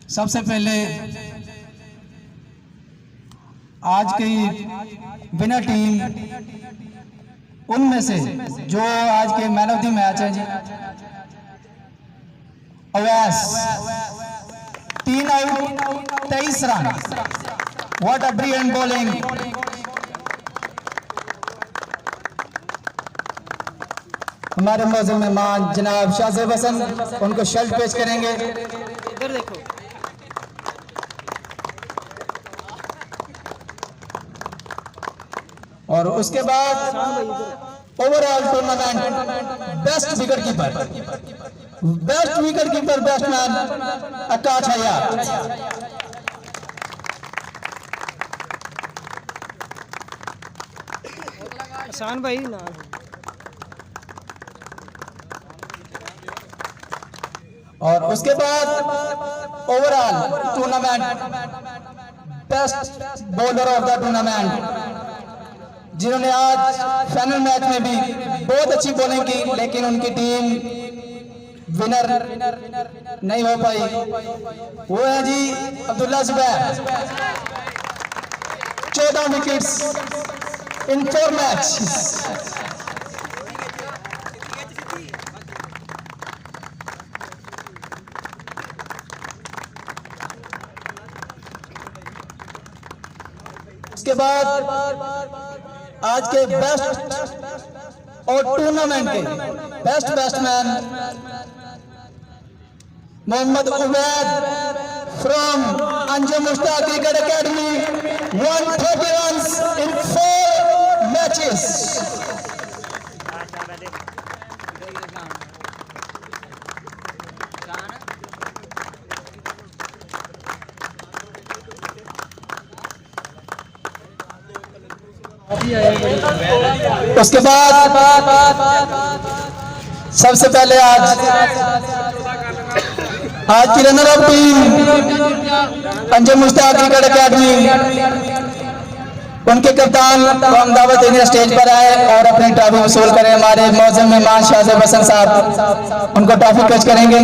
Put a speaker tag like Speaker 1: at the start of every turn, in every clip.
Speaker 1: सबसे पहले आज की विनर टीम उनमें से जो आज के मैन ऑफ द मैच है जी Avesh 3 out 23 run. What a brilliant bowling. हमारे मौजूद मेहमान जनाब शाहजेब हसन उनको शर्ट पेश करेंगे।
Speaker 2: इधर देखो।
Speaker 1: और उसके बाद overall tournament best wicket keeper batsman Akash Hayat.
Speaker 2: आसान भाई ना।
Speaker 1: और उसके बाद overall tournament best bowler of the tournament जिन्होंने आज फाइनल मैच में भी बहुत अच्छी बॉलिंग की, लेकिन उनकी टीम विनर नहीं हो पाई। वो है जी Abdullah Zubair. 14 wickets in 4 match. उसके बाद आज के बेस्ट और टूर्नामेंट के best batsman Mohammad Ubaid from Anjum Mushtaq cricket academy 130 runs in 4 matches. उसके बाद सबसे पहले आज की runner up team Anjum Mushtaq cricket academy, उनके कप्तान को हम दावत देंगे स्टेज पर आए और अपनी ट्रॉफी वसूल करें। हमारे मौजूद मेहमान शाहजेब हसन साहब उनको ट्रॉफी पेश करेंगे।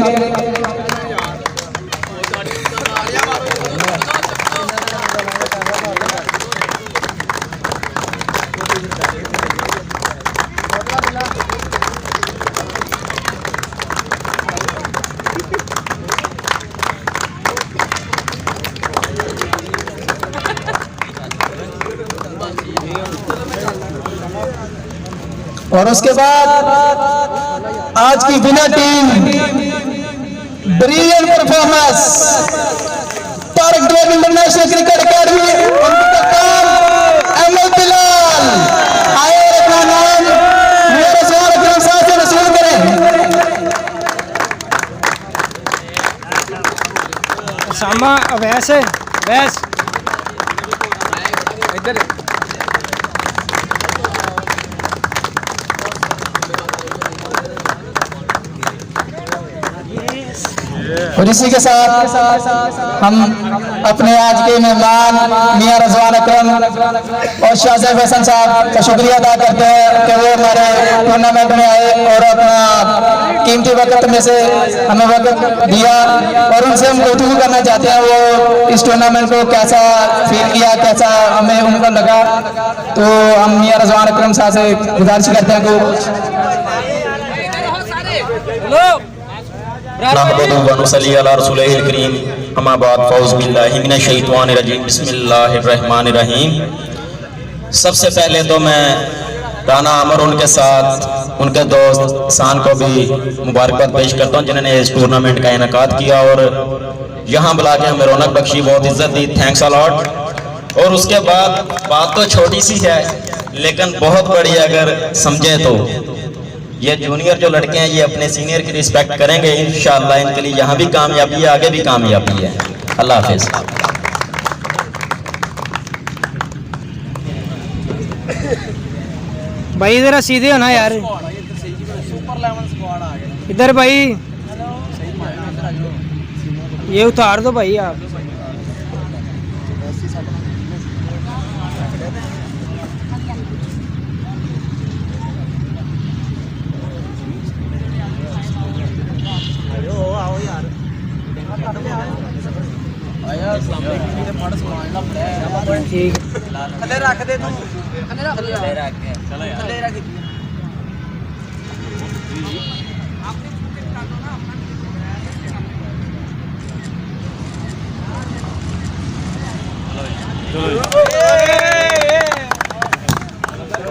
Speaker 1: और उसके बाद आज की winner team brilliant performance Tarak ड्रेग इंटरनेशनल क्रिकेट एकेडमी, उनके कप्तान अहमद बिलाल। आए अपना नाम मेरे सवाल अकरम साहब से वसूल करें।
Speaker 2: सामा अवैस है वैस इधर।
Speaker 1: और इसी के साथ हम अपने आज के मेहमान मियां रज़वान अकरम और शाहजेब हसन साहब का शुक्रिया अदा करते हैं कि वो हमारे टूर्नामेंट में आए और अपना कीमती वक्त में से हमें वक्त दिया। और उनसे हम गुफ्तगू करना चाहते हैं वो इस टूर्नामेंट को कैसा फील किया, कैसा हमें उनको लगा। तो हम मियां रज़वान अकरम साहब से गुजारिश करते हैं को
Speaker 3: सबसे पहले तो मैं राना आमर उनके साथ उनके दोस्त सान को भी मुबारकबाद पेश करता हूँ जिन्होंने इस टूर्नामेंट का इनेकाद किया और यहाँ बुला के हमें रौनक बख्शी, बहुत इज्जत दी। Thanks a lot. और उसके बाद बात तो छोटी सी है लेकिन बहुत बड़ी, अगर समझे तो ये जूनियर जो लड़के हैं ये अपने सीनियर की रिस्पेक्ट करेंगे इंशाअल्लाह। इनके लिए यहाँ भी कामयाबी है, आगे भी कामयाबी है। अल्लाह हाफिज।
Speaker 2: भाई जरा सीधे होना यार, इधर भाई ये उतार दो भाई आप। आओ यार। ठीक
Speaker 4: ਥੱਲੇ ਰੱਖ ਦੇ ਤੂੰ ਥੱਲੇ ਰੱਖ ਕੇ ਥੱਲੇ ਰੱਖ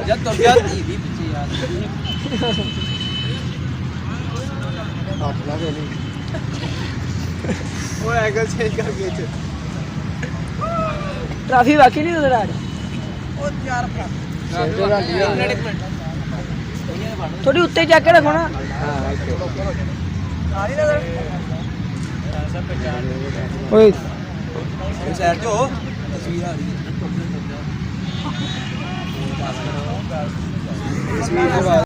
Speaker 4: ਜਦ ਤੋਂ ਵਿਆਹ ਦੀ ਵੀ ਪਿੱਛੇ ਯਾਰ ਉਹ ਐਂਗਲ ਚੇਂਜ ਕਰਕੇ
Speaker 2: ट्रॉफी बाकी नहीं नजर आ रही
Speaker 4: ਉਹ ਯਾਰ
Speaker 2: थोड़ी उत्ते जाके रखो ना
Speaker 4: ਆ ਨਹੀਂ ਨਜ਼ਰ
Speaker 2: ओए
Speaker 4: ਸਾਈਡ ਤੋਂ ਤਸਵੀਰ ਆ ਰਹੀ ਹੈ